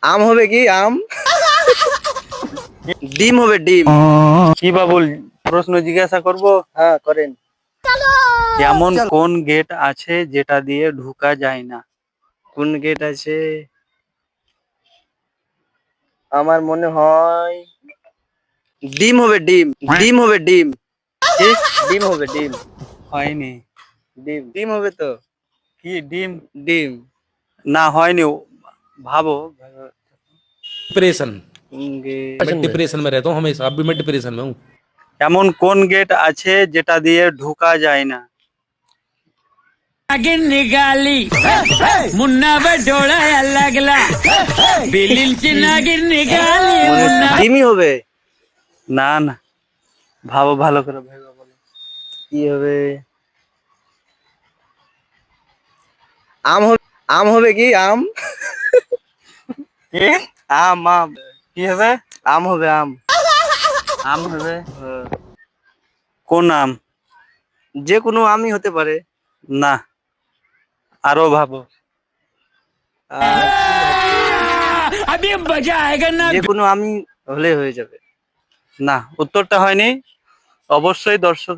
আম হবে কি আম? ডিম হবে ডিম। কি বাবুল প্রশ্ন জিজ্ঞাসা করব? হ্যাঁ করেন। এমন কোন গেট আছে যেটা দিয়ে ঢোকা যায় না? কোন গেট আছে? আমার মনে হয় ডিম হবে ডিম। ডিম হবে ডিম। কি? ডিম হবে ডিম। হয়নি। ডিম ডিম হবে তো। কি ডিম? ডিম। না হয়নি। ভাবো। डिप्रेशन। কোন gate? मैं डिप्रेशन में रहता हूँ हमेशा, अभी मैं डिप्रेशन में हूँ। এমন কোন গেট আছে যেটা দিয়ে ঢোকা যায় না? नागिन निघाली मुन्ना डोळा लागला बिलींची नागिन निघाली मुन्ना ডিমই হবে। না না, ভাবো ভালো করে ভেবে বলো। কি হবে? আম হবে। আম হবে কি আম? কি? আম আম। কি হবে? আম হবে আম। আম হবে। হ্যাঁ। কোন আম? যে কোনো আমই হতে পারে। না, আরো ভাবো। আর अभी मजा आएगा ना যে কোনো আমই হলে হয়ে যাবে। না, উত্তরটা হয়নি। অবশ্যই দর্শক